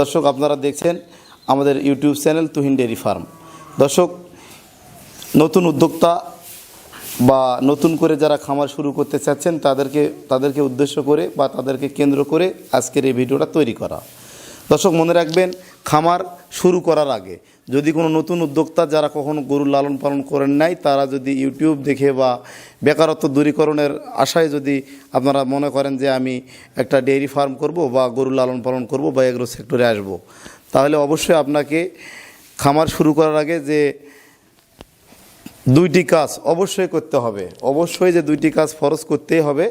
দর্শক আপনারা দেখছেন আমাদের YouTube channel Tuhin dairy farm. দর্শক, নতুন উদ্যোক্তা বা নতুন করে যারা খামার শুরু করতে চাচ্ছেন তাদেরকে উদ্দেশ্য করে বা তাদেরকে কেন্দ্র করে আজকের এই ভিডিওটা তৈরি করা। দর্শক মনে রাখবেন, খামার শুরু করার আগে যদি কোনো নতুন উদ্যোক্তা যারা কখনো গরু লালন পালন করেন নাই, তারা যদি ইউটিউব দেখে বা বেকারত্ব দূরীকরণের আশায় যদি আপনারা মনে করেন যে আমি একটা ডেয়ারি ফার্ম করব বা গরু লালন পালন করব বা এগ্রো সেক্টরে আসব, তাহলে অবশ্যই আপনাকে খামার শুরু করার আগে যে দুইটি কাজ অবশ্যই করতে হবে, অবশ্যই যে দুইটি কাজ ফরজ করতেই হবে,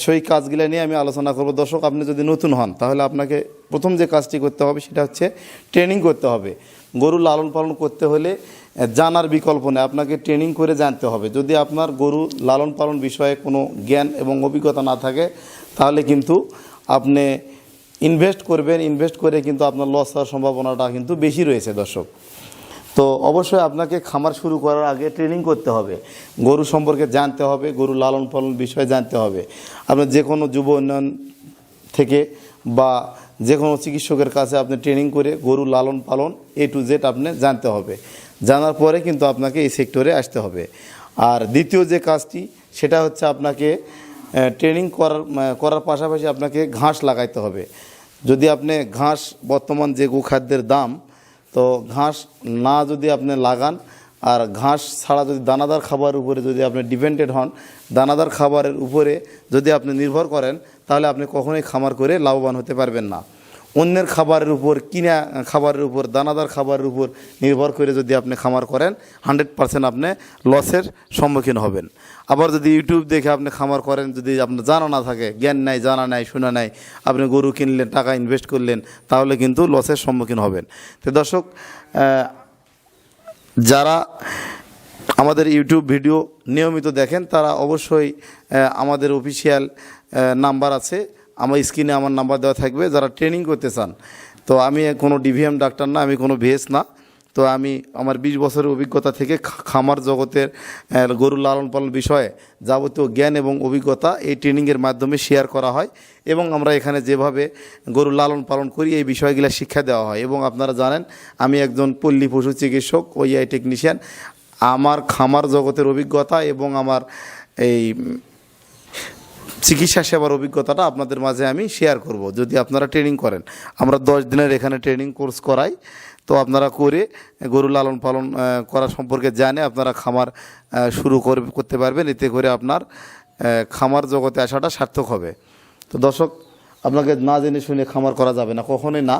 সেই কাজগুলো নিয়ে আমি আলোচনা করব। দর্শক, আপনি যদি নতুন হন তাহলে আপনাকে প্রথম যে কাজটি করতে হবে সেটা হচ্ছে ট্রেনিং করতে হবে। গরু লালন পালন করতে হলে জানার বিকল্প নেই, আপনাকে ট্রেনিং করে জানতে হবে। যদি আপনার গরু লালন পালন বিষয়ে কোনো জ্ঞান এবং অভিজ্ঞতা না থাকে তাহলে কিন্তু আপনি ইনভেস্ট করবেন, ইনভেস্ট করে কিন্তু আপনার লস হওয়ার সম্ভাবনাটা কিন্তু বেশি রয়েছে। দর্শক, তো অবশ্যই আপনাকে খামার শুরু করার আগে ট্রেনিং করতে হবে, গরু সম্পর্কে জানতে হবে, গরু লালন পালন বিষয়ে জানতে হবে। আপনার যে কোনো যুব উন্নয়ন থেকে বা যে কোনো চিকিৎসকের কাছে আপনি ট্রেনিং করে গরু লালন পালন A to Z আপনি জানতে হবে। জানার পরে কিন্তু আপনাকে এই সেক্টরে আসতে হবে। আর দ্বিতীয় যে কাজটি সেটা হচ্ছে আপনাকে ট্রেনিং করার পাশাপাশি আপনাকে ঘাস লাগাইতে হবে। যদি আপনি ঘাস, বর্তমান যে গোখাদ্যের দাম, তো ঘাস না যদি আপনি লাগান আর ঘাস ছাড়া যদি দানাদার খাবারের উপরে যদি আপনি ডিপেন্ডেড হন, দানাদার খাবারের উপরে যদি আপনি নির্ভর করেন, তাহলে আপনি কখনোই খামার করে লাভবান হতে পারবেন না। অন্যের খাবারের উপর, কিনা খাবারের উপর, দানাদার খাবারের উপর নির্ভর করে যদি আপনি খামার করেন 100% আপনি লসের সম্মুখীন হবেন। আবার যদি ইউটিউব দেখে আপনি খামার করেন, যদি আপনার জানা না থাকে, জ্ঞান নাই, জানা নাই, শোনা নাই, আপনি গরু কিনলেন, টাকা ইনভেস্ট করলেন, তাহলে কিন্তু লসের সম্মুখীন হবেন। তো দর্শক, যারা আমাদের ইউটিউব ভিডিও নিয়মিত দেখেন তারা অবশ্যই আমাদের অফিসিয়াল নাম্বার আছে, আমার স্ক্রিনে আমার নাম্বার দেওয়া থাকবে। যারা ট্রেনিং করতে চান, তো আমি কোনো ডিভিএম ডাক্তার না, আমি কোনো ভিএস না, তো আমি আমার 20 বছরের অভিজ্ঞতা থেকে খামার জগতের গরু লালন পালন বিষয়ে যাবতীয় জ্ঞান এবং অভিজ্ঞতা এই ট্রেনিংয়ের মাধ্যমে শেয়ার করা হয় এবং আমরা এখানে যেভাবে গরু লালন পালন করি এই বিষয়গুলো শিক্ষা দেওয়া হয়। এবং আপনারা জানেন আমি একজন পল্লী পশু চিকিৎসক, OEI টেকনিশিয়ান। আমার খামার জগতের অভিজ্ঞতা এবং আমার এই চিকিৎসা সেবার অভিজ্ঞতাটা আপনাদের মাঝে আমি শেয়ার করব। যদি আপনারা ট্রেনিং করেন, আমরা 10 দিনের এখানে ট্রেনিং কোর্স করাই, তো আপনারা করে গরু লালন পালন করা সম্পর্কে জানে আপনারা খামার শুরু করতে পারবেন। এতে করে আপনার খামার জগতে আসাটা সার্থক হবে। তো দর্শক, আপনাকে না জেনে শুনে খামার করা যাবে না, কখনোই না।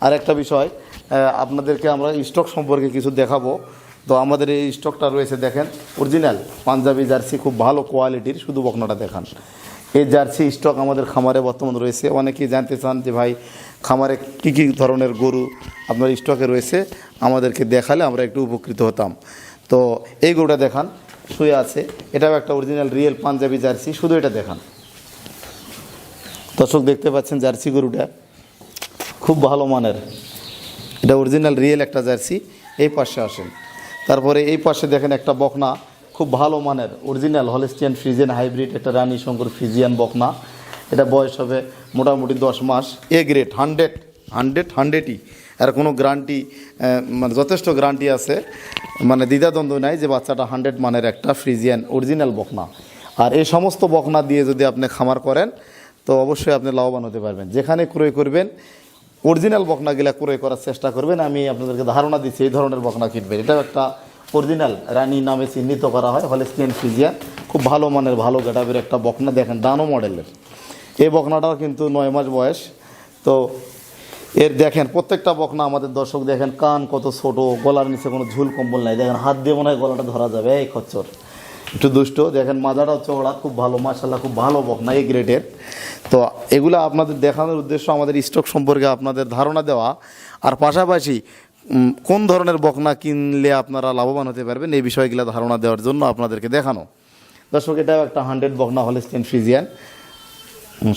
আর একটা বিষয়, আপনাদেরকে আমরা স্টক সম্পর্কে কিছু দেখাবো। তো আমাদের এই স্টকটা রয়েছে, দেখেন, অরিজিনাল পাঞ্জাবি জার্সি, খুব ভালো কোয়ালিটির। শুধু বকনাটা দেখান। এই জার্সি স্টক আমাদের খামারে বর্তমান রয়েছে। অনেকেই জানতে চান যে ভাই খামারে কী কী ধরনের গরু আপনার স্টকে রয়েছে, আমাদেরকে দেখালে আমরা একটু উপকৃত হতাম। তো এই গরুটা দেখান, শুয়ে আছে, এটাও একটা অরিজিনাল রিয়েল পাঞ্জাবি জার্সি। শুধু এটা দেখান। দর্শক দেখতে পাচ্ছেন জার্সি গরুটা খুব ভালো মানের, এটা অরিজিনাল রিয়েল একটা জার্সি। এই পাশে আসেন, তারপরে এই পাশে দেখেন একটা বকনা, খুব ভালো মানের অরিজিনাল হলস্টিয়ান ফ্রিজিয়ান হাইব্রিড, একটা রানী শঙ্কর ফ্রিজিয়ান বকনা। এটা বয়স হবে মোটামুটি 10 মাস। A grade, 100ই। আর কোনো গ্যারান্টি, মানে যথেষ্ট গ্যারান্টি আছে, মানে দ্বিধাদ্বন্দ্ব নাই যে বাচ্চাটা 100 মানের একটা ফ্রিজিয়ান অরিজিনাল বকনা। আর এই সমস্ত বকনা দিয়ে যদি আপনি খামার করেন তো অবশ্যই আপনি লাভবান হতে পারবেন। যেখানে ক্রয় করবেন অরিজিনাল বকনাগুলা ক্রয় করার চেষ্টা করবেন। আমি আপনাদেরকে ধারণা দিচ্ছি এই ধরনের বকনা কিনবেন। এটাও একটা অরিজিনাল রানী নামে চিহ্নিত করা হয়, হলস্টিয়ান ফ্রিজিয়ান, খুব ভালো মানের, ভালো গেটাবের একটা বকনা। দেখেন ডানো মডেলের এই বকনাটাও কিন্তু 9 মাস বয়স। তো এর দেখেন প্রত্যেকটা বকনা আমাদের দর্শক দেখেন কান কত ছোট, গলার নিচে কোনো ঝুল কম্বল নাই। দেখেন হাত দিয়ে মনে হয় গলাটা ধরা যাবে, এই খচ্চর একটু দুষ্ট। দেখেন মাজাটাও চওড়া, খুব ভালো, মাশাআল্লাহ, খুব ভালো বকনা, এই গ্রেডের। তো এগুলো আপনাদের দেখানোর উদ্দেশ্য আমাদের স্টক সম্পর্কে আপনাদের ধারণা দেওয়া, আর পাশাপাশি কোন ধরনের বকনা কিনলে আপনারা লাভবান হতে পারবেন এই বিষয়গুলো ধারণা দেওয়ার জন্য আপনাদেরকে দেখানো। দর্শক, এটাও একটা 100 বকনা হলস্টিয়ান ফ্রিজিয়ান।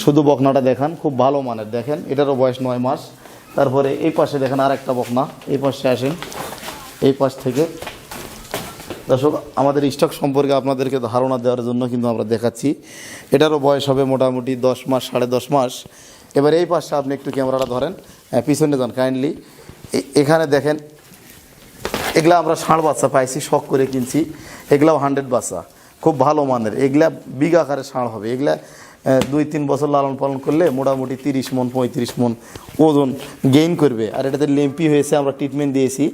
শুধু বকনাটা দেখান, খুব ভালো মানের। দেখেন এটারও বয়স 9 মাস। তারপরে এই পাশে দেখেন আর একটা বকনা, এই পাশে আসেন, এই পাশ থেকে। দর্শক, আমাদের স্টক সম্পর্কে আপনাদেরকে ধারণা দেওয়ার জন্য কিন্তু আমরা দেখাচ্ছি। এটারও বয়স হবে মোটামুটি 10 মাস, 10.5 মাস। এবার এই পাশে আপনি একটু ক্যামেরাটা ধরেন, পিছনে যান কাইন্ডলি। এখানে দেখেন, এগুলা আমরা ষাঁড় বাচ্চা পাইছি, শখ করে কিনছি। এগুলাও 100 বাচ্চা, খুব ভালো মানের। এগুলা বিগ আকারে ষাঁড় হবে। এগুলা 2-3 বছর লালন পালন করলে মোটামুটি 30 মন 35 মন ওজন গেইন করবে। আর এটাতে লেম্পি হয়েছে, আমরা ট্রিটমেন্ট দিয়েছি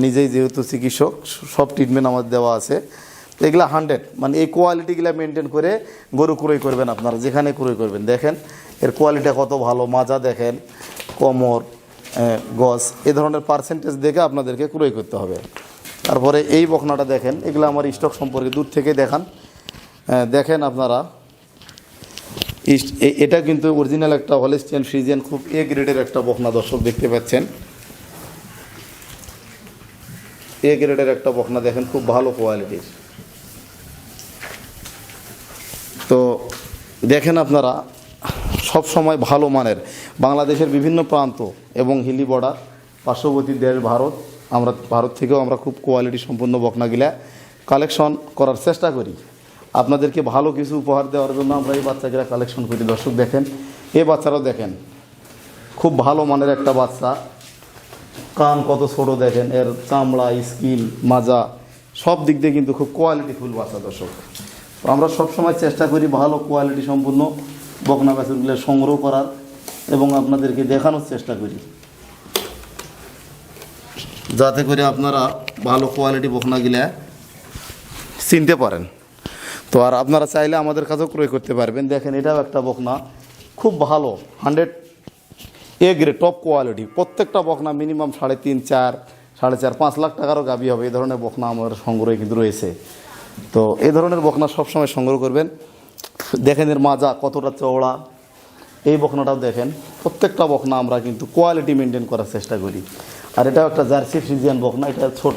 নিজেই, যেহেতু চিকিৎসক সব ট্রিটমেন্ট আমাদের দেওয়া আছে। তো এগুলা 100, মানে এই কোয়ালিটিগুলা মেনটেন করে গরু ক্রয় করবেন আপনারা, যেখানে ক্রয় করবেন। দেখেন এর কোয়ালিটি কত ভালো, মাজা দেখেন, কোমর, গজ, এ ধরনের পার্সেন্টেজ দেখে আপনাদেরকে ক্রয় করতে হবে। তারপরে এই বকনাটা দেখেন, এগুলো আমার স্টক সম্পর্কে দূর থেকে দেখান। দেখেন আপনারা, এটা কিন্তু অরিজিনাল একটা হলিস্টিয়ান ফ্রিজিয়ান, খুব এ গ্রেডের একটা বকনা দর্শক দেখতে পাচ্ছেন। এ গ্রেডের একটা বকনা দেখেন, খুব ভালো কোয়ালিটির। তো দেখেন আপনারা, সব সময় ভালো মানের বাংলাদেশের বিভিন্ন প্রান্ত এবং হিলি বর্ডার, পার্শ্ববর্তী দেশ ভারত থেকেও আমরা খুব কোয়ালিটি সম্পন্ন বকনাগুলা কালেকশন করার চেষ্টা করি। আপনাদেরকে ভালো কিছু উপহার দেওয়ার জন্য আমরা এই বাচ্চাগুলা কালেকশন করি। দর্শক দেখেন, এই বাচ্চারাও দেখেন, খুব ভালো মানের একটা বাচ্চা। কান কত ছোট দেখেন, এর চামড়া, স্কিন, মাজা সব দিক দিয়ে কিন্তু খুব কোয়ালিটিফুল বাচ্চা দর্শক। তো আমরা সবসময় চেষ্টা করি ভালো কোয়ালিটি সম্পূর্ণ বকনা বাছুরগুলো সংগ্রহ করার এবং আপনাদেরকে দেখানোর চেষ্টা করি, যাতে করে আপনারা ভালো কোয়ালিটি বকনাগুলা চিনতে পারেন। তো আর আপনারা চাইলে আমাদের কাছেও ক্রয় করতে পারবেন। দেখেন এটাও একটা বকনা, খুব ভালো 100 এ গ্রেড টপ কোয়ালিটি। প্রত্যেকটা বকনা মিনিমাম 3.5, 4, 4.5, 5 লাখ টাকারও গাভী হবে। এই ধরনের বকনা আমাদের সংগ্রহে কিন্তু রয়েছে। তো এই ধরনের বকনা সবসময় সংগ্রহ করবেন। দেখেন এর মাজা কতটা চওড়া, এই বকনাটাও দেখেন। প্রত্যেকটা বকনা আমরা কিন্তু কোয়ালিটি মেনটেন করার চেষ্টা করি। আর এটাও একটা জার্সি ফ্রিজিয়ান বকনা, এটা ছোট,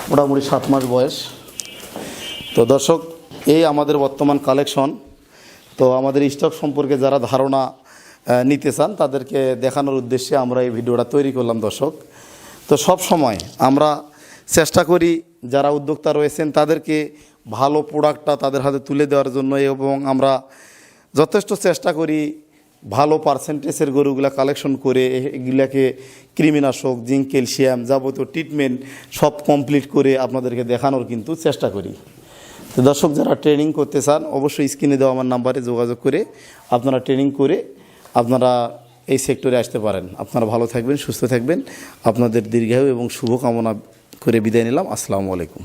মোটামুটি 7 মাস বয়স। তো দর্শক, এই আমাদের বর্তমান কালেকশন। তো আমাদের স্টক সম্পর্কে যারা ধারণা নিতে চান তাদেরকে দেখানোর উদ্দেশ্যে আমরা এই ভিডিওটা তৈরি করলাম দর্শক। তো সব সময় আমরা চেষ্টা করি যারা উদ্যোক্তা রয়েছেন তাদেরকে ভালো প্রোডাক্টটা তাদের হাতে তুলে দেওয়ার জন্য, এবং আমরা যথেষ্ট চেষ্টা করি ভালো পার্সেন্টেজের গরুগুলা কালেকশন করে এগুলাকে কৃমিনাশক, জিঙ্ক, ক্যালসিয়াম যাবতীয় ট্রিটমেন্ট সব কমপ্লিট করে আপনাদেরকে দেখানোর কিন্তু চেষ্টা করি। তো দর্শক, যারা ট্রেনিং করতে চান অবশ্যই স্ক্রিনে দেওয়া আমার নাম্বারে যোগাযোগ করে আপনারা ট্রেনিং করে আপনারা এই সেক্টরে আসতে পারেন। আপনারা ভালো থাকবেন, সুস্থ থাকবেন। আপনাদের দীর্ঘায়ু এবং শুভকামনা করে বিদায় নিলাম। আসসালামু আলাইকুম।